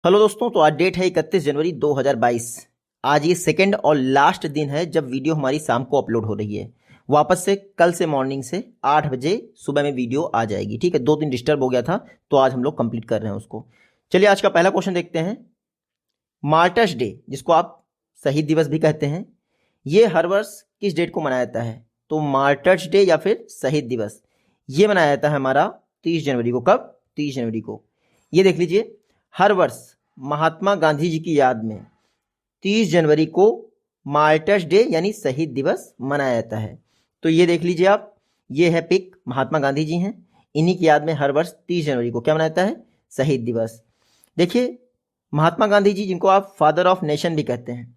Hello दोस्तों, तो आज डेट है 31 जनवरी 2022। आज ये सेकंड और लास्ट दिन है जब वीडियो हमारी शाम को अपलोड हो रही है। वापस से कल से मॉर्निंग से 8 बजे सुबह में वीडियो आ जाएगी। ठीक है, 2 दिन डिस्टर्ब हो गया था तो आज हम लोग कंप्लीट कर रहे हैं उसको। चलिए आज का पहला क्वेश्चन देखते हैं। मार्टर्स डे, जिसको आप शहीद दिवस भी कहते हैं, ये हर वर्ष किस डेट को मनाया जाता है? तो मार्टर्स डे या फिर शहीद दिवस ये मनाया जाता है हमारा 30 जनवरी को। कब? 30 जनवरी को। ये देख लीजिए, हर वर्ष महात्मा गांधी जी की याद में 30 जनवरी को मार्टर्स डे यानी शहीद दिवस मनाया जाता है। तो ये देख लीजिए आप, ये है पिक, महात्मा गांधी जी हैं, इन्हीं की याद में हर वर्ष 30 जनवरी को क्या मनाया जाता है? शहीद दिवस। देखिए, महात्मा गांधी जी, जिनको आप फादर ऑफ नेशन भी कहते हैं,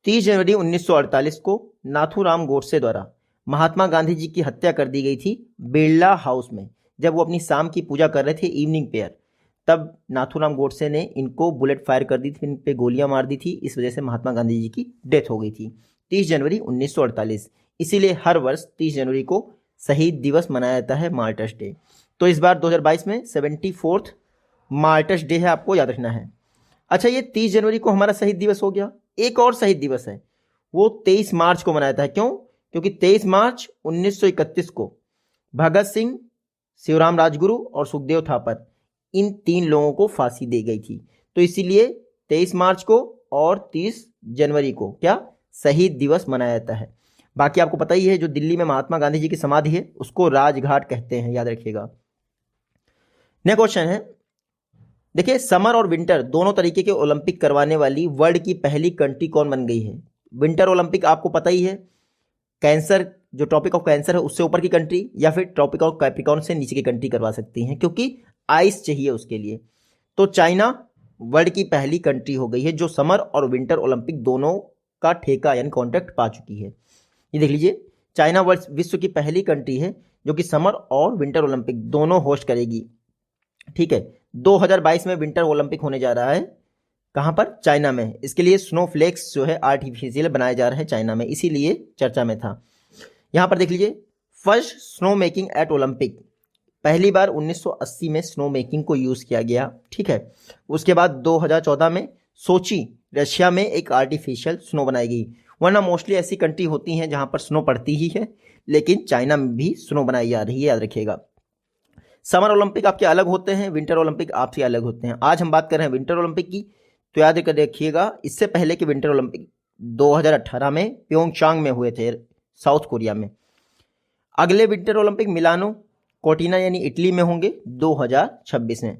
30 जनवरी 1948 को नाथूराम गोडसे द्वारा महात्मा गांधी जी की हत्या कर दी गई थी बिरला हाउस में, जब वो अपनी शाम की पूजा कर रहे थे, इवनिंग प्रेयर। तब नाथूराम गोडसे ने इनको बुलेट फायर कर दी थी, इन पे गोलियां मार दी थी, इस वजह से महात्मा गांधी जी की डेथ हो गई थी 30 जनवरी 1948। इसीलिए हर वर्ष 30 जनवरी को शहीद दिवस मनाया जाता है, मार्टर्स डे। तो इस बार 2022 में 74th मार्टर्स डे है, आपको याद रखना है। अच्छा, ये 30 जनवरी को हमारा शहीद दिवस हो गया। एक और शहीद दिवस है, वो 23 मार्च को मनाया जाता है। क्यों? क्योंकि 23 मार्च 1931 को भगत सिंह, शिवराम राजगुरु और सुखदेव थापर, इन 3 लोगों को फांसी दी गई थी। तो इसीलिए 23 मार्च को और 30 जनवरी को क्या शहीद दिवस मनाया जाता है। बाकी आपको पता ही है, जो दिल्ली में महात्मा गांधी जी की समाधि है उसको राजघाट कहते हैं, याद रखिएगा। नेक्स्ट क्वेश्चन है, देखिए, समर और विंटर दोनों तरीके के ओलंपिक करवाने वाली वर्ल्ड की पहली कंट्री कौन बन गई है? विंटर ओलंपिक आपको पता ही है, कैंसर, जो ट्रॉपिक ऑफ कैंसर है उससे ऊपर की कंट्री, या फिर ट्रॉपिक ऑफ कैप्रिकॉर्न से नीचे की कंट्री करवा सकती हैं, क्योंकि आइस चाहिए उसके लिए। तो चाइना वर्ल्ड की पहली कंट्री हो गई है जो समर और विंटर ओलंपिक दोनों का ठेका यानी कॉन्ट्रैक्ट पा चुकी है। ये देख लीजिए, चाइना विश्व की पहली कंट्री है जो कि समर और विंटर ओलंपिक दोनों होस्ट करेगी। ठीक है, 2022 में विंटर ओलंपिक होने जा रहा है। कहाँ पर? चाइना में। इसके लिए स्नोफ्लेक्स जो है आर्टिफिशियल बनाए जा रहे हैं चाइना में, इसीलिए चर्चा में था। यहाँ पर देख लीजिए, first snow making eight Olympic, पहली बार 1980 में स्नो मेकिंग को यूज़ किया गया। ठीक है, उसके बाद 2014 में सोची, रशिया में एक आर्टिफिशियल स्नो बनाई गई। वरना मोस्टली ऐसी कंट्री होती हैं जहाँ पर स्नो पड़ती ही है, लेकिन चाइना में भी स्नो बनाई जा रही है, याद रखिएगा। समर ओलंपिक आपके अलग होते हैं, विंटर ओलंपिक आपसे अलग होते हैं। आज हम बात कर रहे हैं विंटर ओलंपिक की, तो याद कर रखिएगा, इससे पहले के विंटर ओलंपिक 2018 में प्योंगचांग में हुए थे, साउथ कोरिया में। अगले विंटर ओलंपिक मिलानो कोर्टिना यानी इटली में होंगे 2026 में।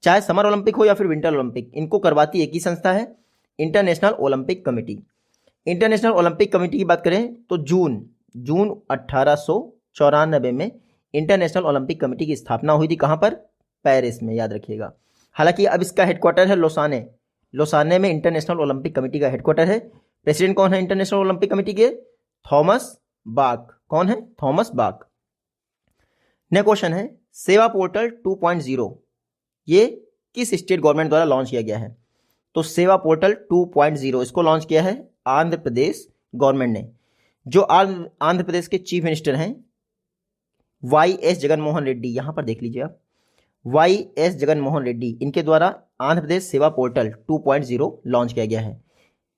चाहे समर ओलंपिक हो या फिर विंटर ओलंपिक, इनको करवाती एक ही संस्था है, international Olympic committee. International Olympic committee की बात करें तो जून 1894 में इंटरनेशनल ओलंपिक कमेटी की स्थापना हुई थी। कहाँ पर? पेरिस में, याद रखिएगा। हालांकि अब इसका हेडक्वार्टर है लोसाने में इंटरनेशनल ओलंपिक कमेटी का हेडक्वार्टर है। प्रेसिडेंट कौन है इंटरनेशनल ओलंपिक कमेटी के? Thomas Bach. कौन है? Thomas Bach. नेक्स्ट क्वेश्चन है, सेवा पोर्टल 2.0 ये किस स्टेट गवर्नमेंट द्वारा लॉन्च किया गया है? तो सेवा पोर्टल 2.0 इसको लॉन्च किया है आंध्र प्रदेश गवर्नमेंट ने। जो आंध्र प्रदेश के चीफ मिनिस्टर हैं YS जगनमोहन रेड्डी, यहां पर देख लीजिए आप, YS जगनमोहन रेड्डी, इनके द्वारा आंध्र प्रदेश सेवा पोर्टल 2.0 लॉन्च किया गया है।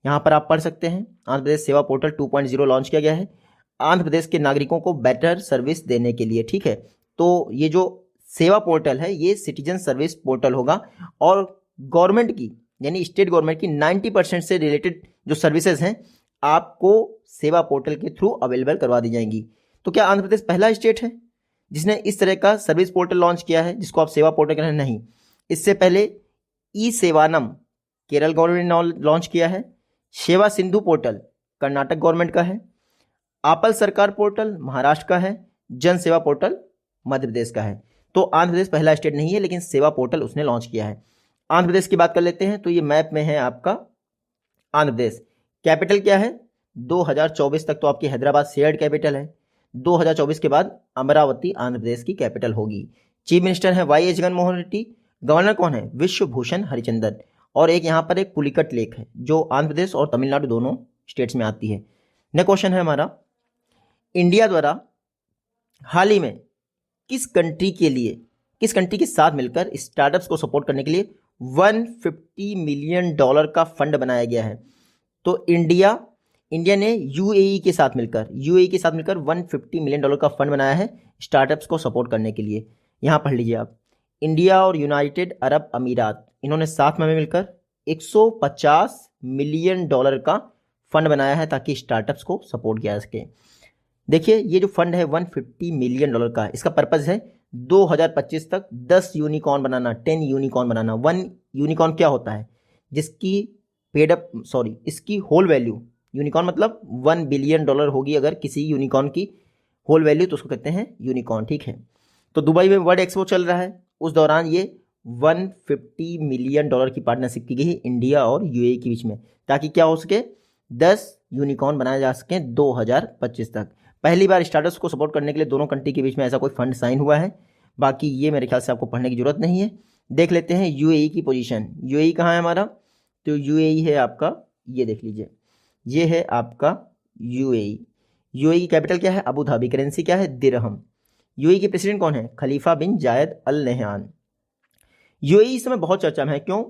यहां पर आप पढ़ सकते हैं, आंध्र प्रदेश सेवा पोर्टल 2.0 लॉन्च किया गया है आंध्र प्रदेश के नागरिकों को बेटर सर्विस देने के लिए। ठीक है, तो ये जो सेवा पोर्टल है ये सिटीजन सर्विस पोर्टल होगा, और गवर्नमेंट की यानी स्टेट गवर्नमेंट की 90% से रिलेटेड जो सर्विसेज हैं आपको सेवा पोर्टल के थ्रू अवेलेबल करवा दी जाएंगी। तो क्या आंध्र प्रदेश पहला स्टेट है जिसने इस तरह का सर्विस पोर्टल लॉन्च किया है, जिसको आप सेवा पोर्टल कह रहे हैं? नहीं, इससे पहले ई सेवानम केरल गवर्नमेंट ने लॉन्च किया है। सेवा सिंधु पोर्टल कर्नाटक गवर्नमेंट का है। आपल सरकार पोर्टल महाराष्ट्र का है। जन सेवा पोर्टल मध्य प्रदेश का है। तो आंध्र प्रदेश पहला स्टेट नहीं है, लेकिन सेवा पोर्टल उसने लॉन्च किया है। आंध्र प्रदेश की बात कर लेते हैं, तो ये मैप में है आपका आंध्र प्रदेश। कैपिटल क्या है? 2024 तक तो आपकी हैदराबाद शेयर्ड कैपिटल है। 2024 के बाद अमरावती आंध्र प्रदेश की कैपिटल होगी। चीफ मिनिस्टर है YS जगनमोहन रेड्डी। गवर्नर कौन है? विश्वभूषण हरिचंदन। और एक यहाँ पर एक पुलिकट लेक है जो आंध्र प्रदेश और तमिलनाडु दोनों स्टेट्स में आती है। नेक्स्ट क्वेश्चन है हमारा, इंडिया द्वारा हाल ही में किस कंट्री के साथ मिलकर स्टार्टअप्स को सपोर्ट करने के लिए $150 मिलियन का फंड बनाया गया है। तो इंडिया ने यूएई के साथ मिलकर 150 मिलियन का फंड बनाया है स्टार्टअप्स को सपोर्ट करने के लिए। यहाँ पढ़ लीजिए आप, इंडिया और यूनाइटेड अरब अमीरात इन्होंने साथ में मिलकर $150 मिलियन का फंड बनाया है ताकि स्टार्टअप्स को सपोर्ट किया जा सके। देखिए ये जो फंड है $150 मिलियन का, इसका पर्पज़ है 2025 तक 10 यूनिकॉर्न बनाना, 10 यूनिकॉर्न बनाना। 1 यूनिकॉर्न क्या होता है? जिसकी इसकी होल वैल्यू, यूनिकॉर्न मतलब $1 बिलियन होगी अगर किसी यूनिकॉर्न की होल वैल्यू, तो उसको कहते हैं यूनिकॉर्न, ठीक है। तो दुबई में वर्ल्ड एक्सपो चल रहा है, उस दौरान ये $150 मिलियन की पार्टनरशिप की गई है इंडिया और यूएई के बीच में, ताकि क्या हो सके, 10 यूनिकॉर्न बनाए जा सकें 2025 तक। पहली बार स्टार्टअप्स को सपोर्ट करने के लिए दोनों कंट्री के बीच में ऐसा कोई फंड साइन हुआ है। बाकी ये मेरे ख्याल से आपको पढ़ने की जरूरत नहीं है। देख लेते हैं यूएई की पोजीशन। यूएई कहाँ है हमारा? तो यूएई है आपका, ये देख लीजिए, ये है आपका यूएई। यूएई की कैपिटल क्या है? Abu Dhabi. करेंसी क्या है? दिरहम। यूएई के प्रेसिडेंट कौन है? खलीफा बिन जायद अल नहयान। यूएई इस समय बहुत चर्चा में है, क्यों?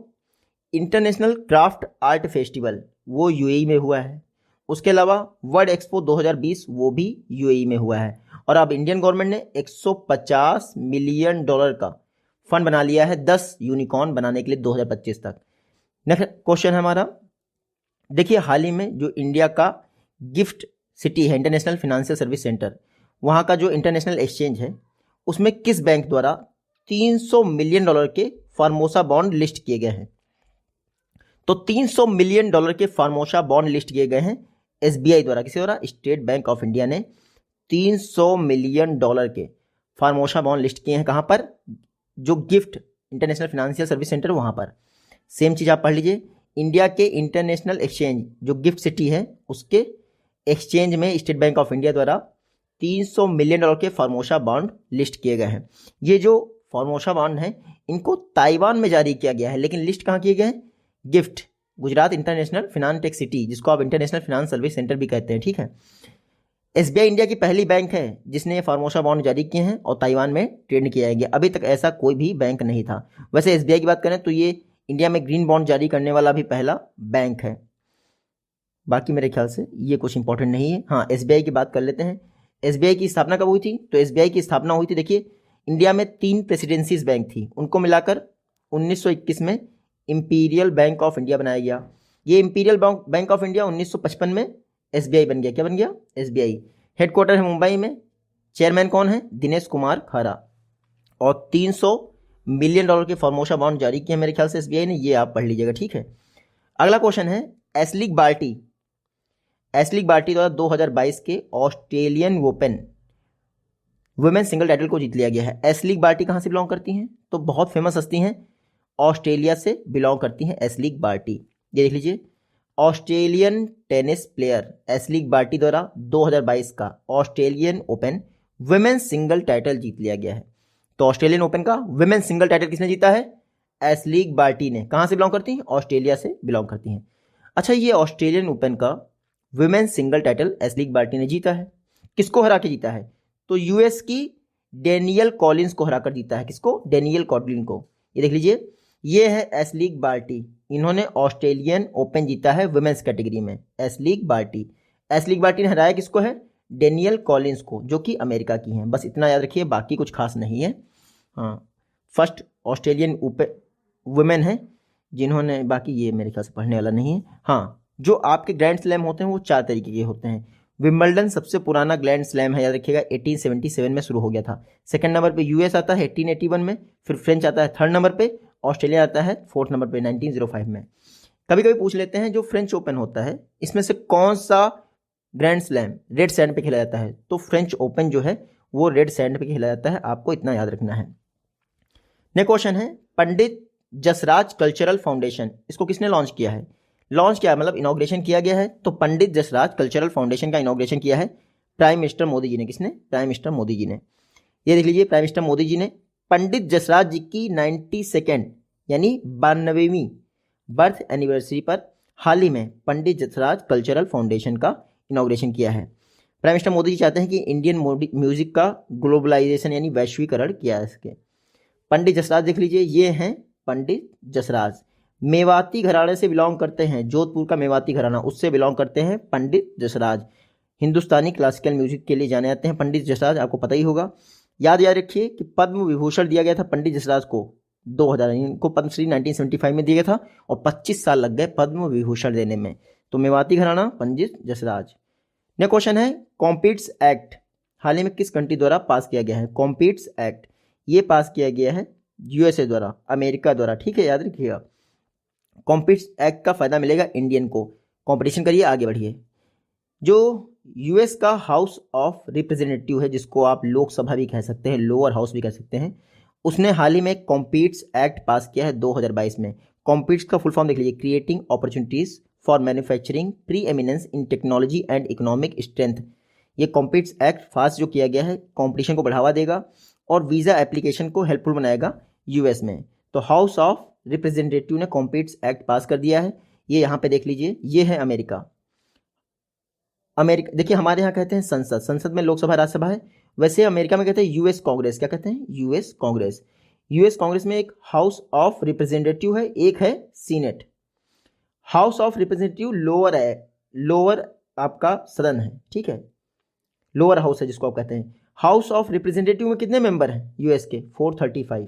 इंटरनेशनल क्राफ्ट आर्ट फेस्टिवल वो यूएई में हुआ है। उसके अलावा वर्ल्ड एक्सपो 2020 वो भी यूएई में हुआ है। और अब इंडियन गवर्नमेंट ने $150 मिलियन का फंड बना लिया है 10 यूनिकॉर्न बनाने के लिए 2025 तक। नेक्स्ट क्वेश्चन है हमारा, देखिए हाल ही में जो इंडिया का गिफ्ट सिटी है, इंटरनेशनल फाइनेंशियल सर्विस सेंटर, वहाँ का जो इंटरनेशनल एक्सचेंज है, उसमें किस बैंक द्वारा $300 मिलियन के फार्मोसा बॉन्ड लिस्ट किए गए हैं? तो $300 मिलियन के फार्मोसा बॉन्ड लिस्ट किए गए हैं एसबीआई द्वारा। किसी द्वारा? स्टेट बैंक ऑफ इंडिया ने $300 मिलियन के फार्मोसा बॉन्ड लिस्ट किए हैं। कहाँ पर? जो gift international financial service centre, वहाँ पर। सेम चीज़ आप पढ़ लीजिए, इंडिया के इंटरनेशनल एक्सचेंज जो गिफ्ट सिटी है, उसके एक्सचेंज में स्टेट बैंक ऑफ इंडिया द्वारा $300 मिलियन के फार्मोसा बॉन्ड लिस्ट किए गए हैं। ये जो फार्मोसा बॉन्ड हैं, इनको ताइवान में जारी किया गया है, लेकिन लिस्ट कहाँ किए गए हैं? GIFT Gujarat international finance tech city, जिसको आप इंटरनेशनल फिनांस सर्विस सेंटर भी कहते हैं, ठीक है। एसबीआई इंडिया की पहली बैंक है जिसने फार्मोसा बॉन्ड जारी किए हैं और ताइवान में ट्रेड किया गया। अभी तक ऐसा कोई भी बैंक नहीं था। वैसे एसबीआई की बात करें तो ये इंडिया में ग्रीन बॉन्ड जारी करने वाला भी पहला बैंक है। बाकी मेरे ख्याल से ये कुछ इंपॉर्टेंट नहीं है। हाँ, एसबीआई की बात कर लेते हैं। एसबीआई की स्थापना कब हुई थी? तो एसबीआई की स्थापना हुई थी, देखिए, इंडिया में 3 प्रेसिडेंसीज बैंक थी, उनको मिलाकर 1921 में इंपीरियल बैंक ऑफ इंडिया बनाया गया। ये इंपीरियल बैंक ऑफ इंडिया 1955 में एसबीआई बन गया। क्या बन गया? एसबीआई। हेडक्वार्टर है मुंबई में। चेयरमैन कौन है? दिनेश कुमार खरा। और $300 मिलियन के फार्मोसा बॉन्ड जारी किए मेरे ख्याल से एसबीआई ने, ये आप पढ़ लीजिएगा, ठीक है। अगला क्वेश्चन है, एस्लिक बार्टी द्वारा 2022 के Australian Open women single title को जीत लिया गया है। एस्लिक बार्टी कहाँ से बिलोंग करती हैं? तो बहुत फेमस हस्ती हैं, ऑस्ट्रेलिया से बिलोंग करती हैं एस्लिक बार्टी। ये देख लीजिए, Australian tennis player Ashleigh Barty द्वारा 2022 का Australian Open women single title जीत लिया गया है। तो ऑस्ट्रेलियन ओपन का वुमेन सिंगल टाइटल किसने जीता है? एस्लिक बार्टी ने। कहाँ से बिलोंग करती हैं? ऑस्ट्रेलिया से बिलोंग करती हैं। अच्छा, ये ऑस्ट्रेलियन ओपन का वुमेन सिंगल टाइटल एस्लिक बार्टी ने जीता है। किसको हरा के जीता है? तो यूएस की डेनियल कॉलिंस को हराकर जीता है। किसको? डेनियल कॉलिन को। ये देख लीजिए, ये है एस्लिक बार्टी, इन्होंने ऑस्ट्रेलियन ओपन जीता है वुमेन्स कैटेगरी में। एस्लिक बार्टी ने हराया किसको है? डेनियल कॉलिंस को, जो कि अमेरिका की हैं। बस इतना याद रखिए, बाकी कुछ खास नहीं है। हाँ, फर्स्ट ऑस्ट्रेलियन वुमेन है जिन्होंने, बाकी ये मेरे ख्याल से पढ़ने वाला नहीं है। हाँ, जो आपके ग्रैंड स्लैम होते हैं वो 4 तरीके के होते हैं। विंबलडन सबसे पुराना ग्रैंड स्लैम है, याद रखिएगा, 1877 में शुरू हो गया था। सेकंड नंबर पे यूएस आता है 1881 में, फिर फ्रेंच आता है 3rd नंबर पे, ऑस्ट्रेलिया आता है 4th नंबर पे 1905 में। कभी कभी पूछ लेते हैं, जो फ्रेंच ओपन होता है इसमें से कौन सा ग्रैंड स्लैम रेड सैंड पे खेला जाता है? तो फ्रेंच ओपन जो है वो रेड सैंड पे खेला जाता है, आपको इतना याद रखना है। नेक्स्ट क्वेश्चन है, पंडित जसराज कल्चरल फाउंडेशन, इसको किसने लॉन्च किया है? लॉन्च किया मतलब इनॉग्रेशन किया गया है। तो पंडित जसराज कल्चरल फाउंडेशन का इनॉग्रेशन किया है प्राइम मिनिस्टर मोदी जी ने। किसने? प्राइम मिनिस्टर मोदी जी ने। ये देख लीजिए, प्राइम मिनिस्टर मोदी जी ने पंडित जसराज जी की 92nd यानी 92वीं बर्थ एनिवर्सरी पर हाल ही में पंडित जसराज कल्चरल फाउंडेशन का इनॉग्रेशन किया है। प्राइम मिनिस्टर मोदी जी चाहते हैं कि इंडियन म्यूजिक का ग्लोबलाइजेशन यानी वैश्वीकरण किया जा सके। पंडित जसराज देख लीजिए, ये हैं पंडित जसराज। मेवाती घराने से बिलोंग करते हैं, जोधपुर का मेवाती घराना, उससे बिलोंग करते हैं पंडित जसराज। हिंदुस्तानी क्लासिकल म्यूजिक के लिए जाने जाते हैं पंडित जसराज, आपको पता ही होगा। याद रखिए कि पद्म विभूषण दिया गया था पंडित जसराज को 2000, इनको पद्मश्री 1975 में दिया गया था और 25 साल लग गए पद्म विभूषण देने में। तो मेवाती घराना पंडित जसराज। नेक्स्ट क्वेश्चन है कॉम्पीट्स एक्ट हाल ही में किस कंट्री द्वारा पास किया गया है? कॉम्पीट्स एक्ट ये पास किया गया है यूएसए द्वारा, अमेरिका द्वारा, ठीक है, याद रखिएगा। कॉम्पीट्स एक्ट का फायदा मिलेगा इंडियन को। कंपटीशन करिए, आगे बढ़िए। जो यूएस का हाउस ऑफ रिप्रेजेंटेटिव है, जिसको आप लोकसभा भी कह सकते हैं, लोअर हाउस भी कह सकते हैं, उसने हाल ही में कॉम्पीट्स एक्ट पास किया है 2022 में। कॉम्पीट्स का फुल फॉर्म देख लीजिए, creating opportunities for manufacturing pre eminence in technology and economic strength. ये कॉम्पीट्स एक्ट फास्ट जो किया गया है कॉम्पिटिशन को बढ़ावा देगा और वीज़ा एप्लीकेशन को हेल्पफुल बनाएगा यूएस में। तो हाउस ऑफ रिप्रेजेंटेटिव ने कॉम्पीट्स एक्ट पास कर दिया है। ये यहाँ पे देख लीजिए, ये है अमेरिका। अमेरिका देखिए, हमारे यहाँ कहते हैं संसद, संसद में लोकसभा राज्यसभा है, वैसे अमेरिका में कहते हैं यूएस कांग्रेस। क्या कहते हैं? US Congress. यूएस कांग्रेस में एक हाउस ऑफ रिप्रेजेंटेटिव है, एक है senate. House of representative lower है, लोअर आपका सदन है, ठीक है, लोअर हाउस है जिसको आप कहते हैं। हाउस ऑफ रिप्रेजेंटेटिव में कितने मेंबर हैं यूएस के? 435,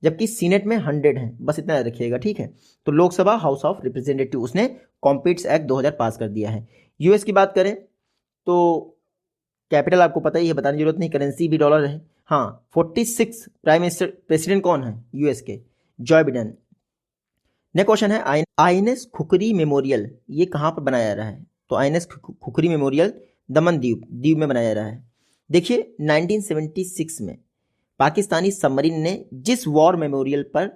जबकि सीनेट में 100 हैं, बस इतना याद रखिएगा, ठीक है। तो लोकसभा हाउस ऑफ रिप्रेजेंटेटिव उसने कॉम्पीट्स एक्ट 2000 पास कर दिया है। यूएस की बात करें तो कैपिटल आपको पता ही है, बताने की जरूरत नहीं, करेंसी भी डॉलर है। हाँ, 46 प्राइम मिनिस्टर प्रेसिडेंट कौन है यूएस के? Joy Biden. नेक्स्ट क्वेश्चन है आईएनएस खुखरी मेमोरियल, ये कहाँ पर बनाया जा रहा है? तो आईएनएस खुखरी मेमोरियल दमन द्वीप में बनाया जा रहा है। देखिए 1976 में पाकिस्तानी सबमरीन ने जिस वॉर मेमोरियल पर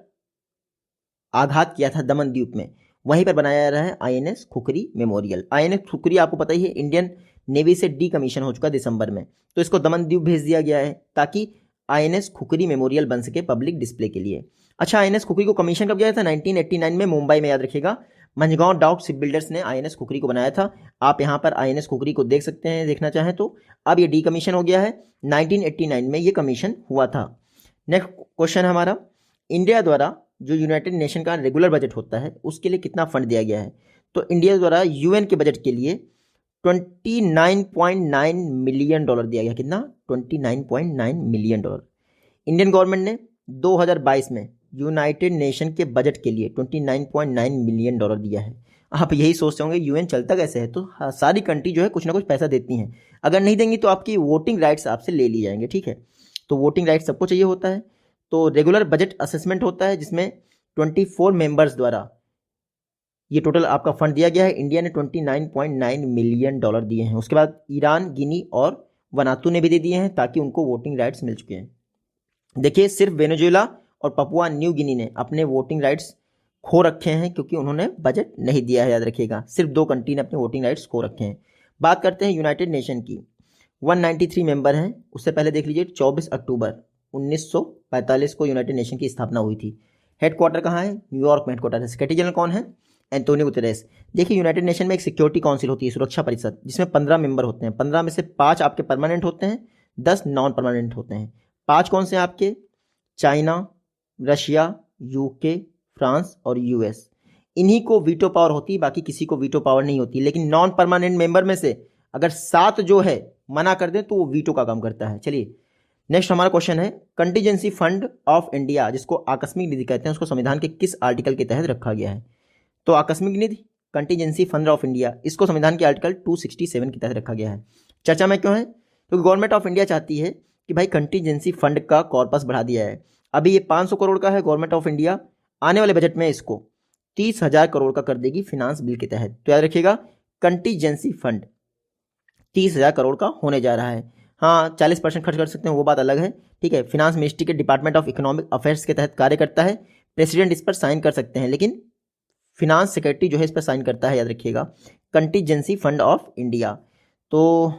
आघात किया था दमन द्वीप में, वहीं पर बनाया जा रहा है INS khukri memorial. INS khukri आपको पता ही है इंडियन नेवी से डीकमीशन हो चुका दिसंबर में, तो इसको दमन द्वीप भेज दिया गया है ताकि आईएनएस खुखरी मेमोरियल बन सके पब्लिक डिस्प्ले के लिए। अच्छा, आईएनएस खुखरी को कमीशन कब किया था? 1989 में मुंबई में, याद रखिएगा। मंझगांव डॉक शिप बिल्डर्स ने आईएनएस खुखरी को बनाया था। आप यहाँ पर आईएनएस खुखरी को देख सकते हैं, देखना चाहें तो। अब ये डीकमीशन हो गया है, 1989 में ये कमीशन हुआ था। नेक्स्ट क्वेश्चन हमारा, इंडिया द्वारा जो यूनाइटेड नेशन का रेगुलर बजट होता है उसके लिए कितना फंड दिया गया है? तो इंडिया द्वारा यूएन के बजट के लिए 29.9 मिलियन डॉलर दिया गया। कितना? 29.9 मिलियन डॉलर। इंडियन गवर्नमेंट ने 2022 में यूनाइटेड नेशन के बजट के लिए 29.9 मिलियन डॉलर दिया है। आप यही सोचते होंगे यूएन चलता कैसे है? तो सारी कंट्री जो है कुछ ना कुछ पैसा देती हैं, अगर नहीं देंगी तो आपकी वोटिंग राइट्स आपसे ले ली जाएंगे, ठीक है। तो वोटिंग राइट्स सबको चाहिए होता है। तो रेगुलर बजट असेसमेंट होता है जिसमें 24 मेंबर्स द्वारा ये टोटल आपका फंड दिया गया है। इंडिया ने 29.9 मिलियन डॉलर दिए हैं। उसके बाद ईरान, गिनी और वनातू ने भी दे दिए हैं ताकि उनको वोटिंग राइट्स मिल चुके हैं। देखिए, सिर्फ वेनेजुएला और पपुआ न्यू गिनी ने अपने वोटिंग राइट्स खो रखे हैं क्योंकि उन्होंने बजट नहीं दिया है, याद रखिएगा। सिर्फ 2 कंट्री ने अपने वोटिंग राइट्स खो रखे हैं। बात करते हैं यूनाइटेड नेशन की, 193 मेंबर हैं। उससे पहले देख लीजिए 24 अक्टूबर 1945 को यूनाइटेड नेशन की स्थापना हुई थी। हेडक्वार्टर कहाँ है? न्यूयॉर्क में हेडक्वार्टर है। सेक्रेटरी जनरल कौन है? Antonio Guterres. देखिए, यूनाइटेड नेशन में एक सिक्योरिटी काउंसिल होती है, सुरक्षा परिषद, जिसमें 15 मेंबर होते हैं। 15 में से 5 आपके परमानेंट होते हैं, 10 नॉन परमानेंट होते हैं। 5 कौन से हैं आपके? चाइना, रशिया, यूके, फ्रांस और यूएस। इन्हीं को वीटो पावर होती है, बाकी किसी को वीटो पावर नहीं होती। लेकिन नॉन परमानेंट मेंबर में से अगर 7 जो है मना कर दें तो वो वीटो का काम करता है। चलिए, नेक्स्ट हमारा क्वेश्चन है कंटीजेंसी फंड ऑफ इंडिया, जिसको आकस्मिक निधि कहते हैं, उसको संविधान के किस आर्टिकल के तहत रखा गया है? तो आकस्मिक निधि, कंटीजेंसी फंड ऑफ इंडिया, इसको संविधान के आर्टिकल 267 के तहत रखा गया है। चर्चा में क्यों है? क्योंकि गवर्नमेंट ऑफ इंडिया चाहती है कि भाई कंटीजेंसी फंड का कॉर्पस बढ़ा दिया है। अभी ये 500 करोड़ का है, गवर्नमेंट ऑफ इंडिया आने वाले बजट में इसको 30,000 करोड़ का कर देगी फिनांस बिल के तहत। तो याद रखिएगा, कंटीजेंसी फंड 30,000 करोड़ का होने जा रहा है। हाँ, 40% खर्च कर सकते हैं, वो बात अलग है, ठीक है। फिनांस मिनिस्ट्री के डिपार्टमेंट ऑफ इकोनॉमिक अफेयर्स के तहत कार्य करता है। प्रेसिडेंट इस पर साइन कर सकते हैं, लेकिन फिनांस सेक्रेटरी जो है इस पर साइन करता है, याद रखिएगा। कंटीजेंसी फंड ऑफ इंडिया, तो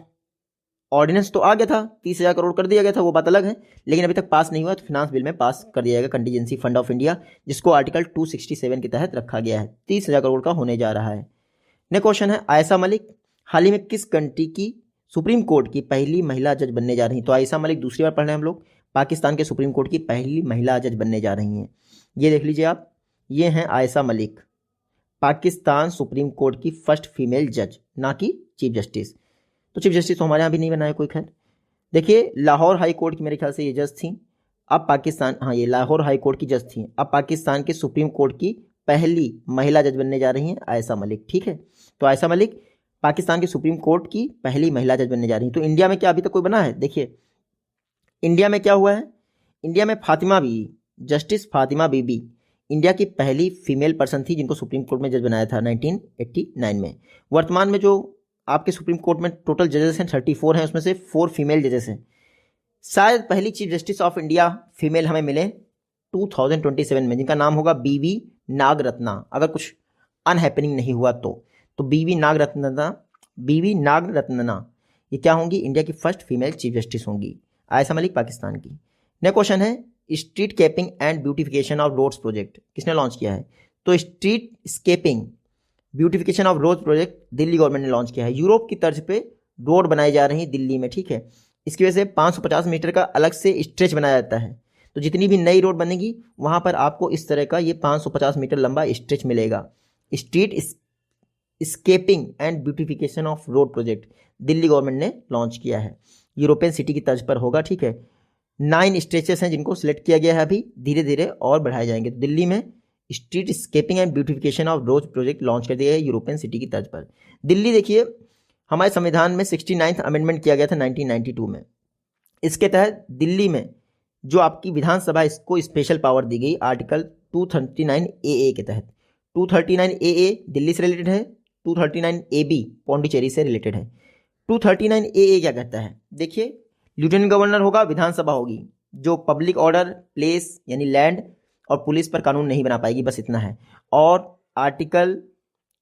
ऑर्डिनेंस तो आ गया था, 30,000 करोड़ कर दिया गया था, वो बात अलग है, लेकिन अभी तक पास नहीं हुआ। तो फिनांस बिल में पास कर दिया जाएगा कंटीजेंसी फंड ऑफ इंडिया, जिसको आर्टिकल 267 के तहत रखा गया है। 30,000 करोड़ का होने जा रहा है। नेक्स्ट क्वेश्चन है आयशा मलिक हाल ही में किस कंट्री की सुप्रीम कोर्ट की पहली महिला जज बनने जा रही हैं? तो आयशा मलिक दूसरी बार पढ़ रहे हैं हम लोग, पाकिस्तान के सुप्रीम कोर्ट की पहली महिला जज बनने जा रही हैं। ये देख लीजिए आप, ये हैं आयशा मलिक, पाकिस्तान सुप्रीम कोर्ट की फर्स्ट फीमेल जज, ना कि चीफ जस्टिस। तो चीफ जस्टिस तो हमारे यहाँ भी नहीं बना है कोई। खैर देखिए, लाहौर हाई कोर्ट की मेरे ख्याल से ये जज थी। अब पाकिस्तान, हाँ ये लाहौर हाई कोर्ट की जज थी, अब पाकिस्तान के सुप्रीम कोर्ट की पहली महिला जज बनने जा रही हैं आयशा मलिक। ठीक है, तो आयशा मलिक पाकिस्तान के सुप्रीम कोर्ट की पहली महिला जज बनने जा रही हैं। तो इंडिया में क्या अभी तक कोई बना है? देखिए इंडिया में क्या हुआ है, इंडिया में फातिमा बीबी, जस्टिस फातिमा बीबी इंडिया की पहली फीमेल पर्सन थी जिनको सुप्रीम कोर्ट में जज बनाया था 1989 में। वर्तमान में जो आपके सुप्रीम कोर्ट में टोटल जजेस हैं 34 हैं, उसमें से 4 फीमेल जजेस हैं। शायद पहली chief justice of India female हमें मिले 2027 में, जिनका नाम होगा बीवी नागरत्ना, अगर कुछ अनहैपनिंग नहीं हुआ तो बीवी नागरत्ना ये क्या होंगी? इंडिया की फर्स्ट फीमेल चीफ जस्टिस होंगी। आयशा मलिक पाकिस्तान की। नेक्स्ट क्वेश्चन है, street capping and beautification of roads project किसने लॉन्च किया है? तो street scaping beautification of road project Delhi government ने लॉन्च किया है। यूरोप की तर्ज पे रोड बनाई जा रही है दिल्ली में। ठीक है, इसकी वजह से 550 मीटर का अलग से स्ट्रेच बनाया जाता है। तो जितनी भी नई रोड बनेगी वहाँ पर आपको इस तरह का ये 550 मीटर लंबा स्ट्रेच मिलेगा। Street escaping and beautification of road project Delhi government ने लॉन्च किया है, यूरोपियन सिटी की तर्ज पर होगा। ठीक है, 9 स्ट्रेचेस हैं जिनको सिलेक्ट किया गया है, अभी धीरे धीरे और बढ़ाए जाएंगे। तो दिल्ली में street escaping and beautification of road project launch कर दिया है यूरोपियन सिटी की तर्ज पर। दिल्ली देखिए, हमारे संविधान में 69th अमेंडमेंट किया गया था 1992 में। इसके तहत दिल्ली में जो आपकी विधानसभा, इसको स्पेशल पावर दी गई आर्टिकल 239 AA के तहत। 239 AA दिल्ली से रिलेटेड है, 239 AB पौंडीचेरी से रिलेटेड है। 239 AA क्या कहता है? देखिए, लेफ्टिनेंट गवर्नर होगा, विधानसभा होगी जो पब्लिक ऑर्डर, प्लेस यानी लैंड और पुलिस पर कानून नहीं बना पाएगी, बस इतना है। और आर्टिकल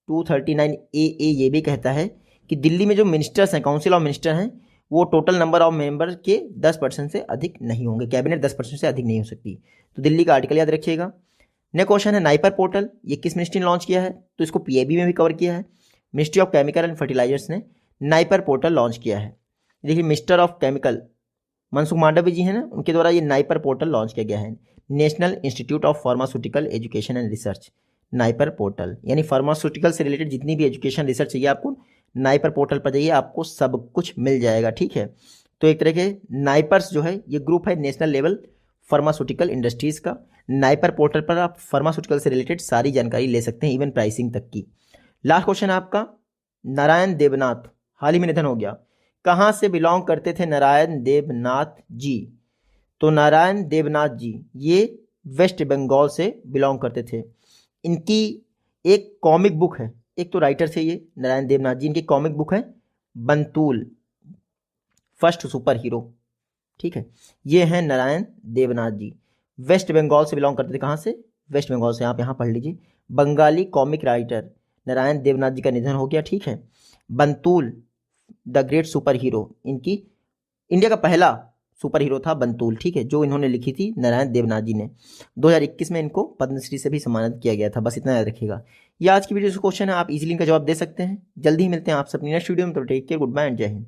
239 AA ये भी कहता है कि दिल्ली में जो मिनिस्टर्स हैं, काउंसिल ऑफ मिनिस्टर हैं, वो टोटल नंबर ऑफ मेंबर के 10% से अधिक नहीं होंगे, कैबिनेट 10% से अधिक नहीं हो सकती। तो दिल्ली का आर्टिकल याद रखिएगा। नेक्स्ट क्वेश्चन है, नाइपर पोर्टल ये किस मिनिस्ट्री ने लॉन्च किया है? तो इसको PIB में भी कवर किया है। Ministry of chemical and fertilisers ने नाइपर पोर्टल लॉन्च किया है। देखिए, minister of chemical Mansukh Mandaviya ji हैं ना, उनके द्वारा ये नाइपर पोर्टल लॉन्च किया गया है। National institute of pharmaceutical education and research, NIPER portal यानी फार्मास्यूटिकल से रिलेटेड जितनी भी एजुकेशन रिसर्च चाहिए आपको, नाइपर पोर्टल पर जाइए, आपको सब कुछ मिल जाएगा। ठीक है, तो एक तरह के नाइपर्स जो है ये ग्रुप है नेशनल लेवल फार्मास्यूटिकल इंडस्ट्रीज का। नाइपर पोर्टल पर आप फार्मास्यूटिकल से रिलेटेड सारी जानकारी ले सकते हैं, इवन प्राइसिंग तक की। लास्ट क्वेश्चन है आपका, नारायण देवनाथ हाल ही में निधन हो गया। कहाँ से बिलोंग करते थे नारायण देवनाथ जी? तो नारायण देवनाथ जी ये वेस्ट बंगाल से बिलोंग करते थे। इनकी एक कॉमिक बुक है, एक तो राइटर थे ये नारायण देवनाथ जी, इनकी कॉमिक बुक है बंतूल, फर्स्ट सुपर हीरो। ठीक है, ये हैं नारायण देवनाथ जी, वेस्ट बंगाल से बिलोंग करते थे। कहाँ से? वेस्ट बंगाल से। आप यहाँ पढ़ लीजिए, बंगाली कॉमिक राइटर नारायण देवनाथ जी का निधन हो गया। ठीक है, बंतूल द ग्रेट सुपर हीरो, इनकी इंडिया का पहला सुपर हीरो था बंतूल। ठीक है, जो इन्होंने लिखी थी नारायण देवनाथ जी ने। 2021 में इनको पद्मश्री से भी सम्मानित किया गया था, बस इतना याद रखिएगा। ये आज की वीडियो से क्वेश्चन है, आप इजीली इनका जवाब दे सकते हैं। जल्दी ही मिलते हैं आपसे अपनी नेक्स्ट वीडियो में, तो take care, good bye and जय हिंद।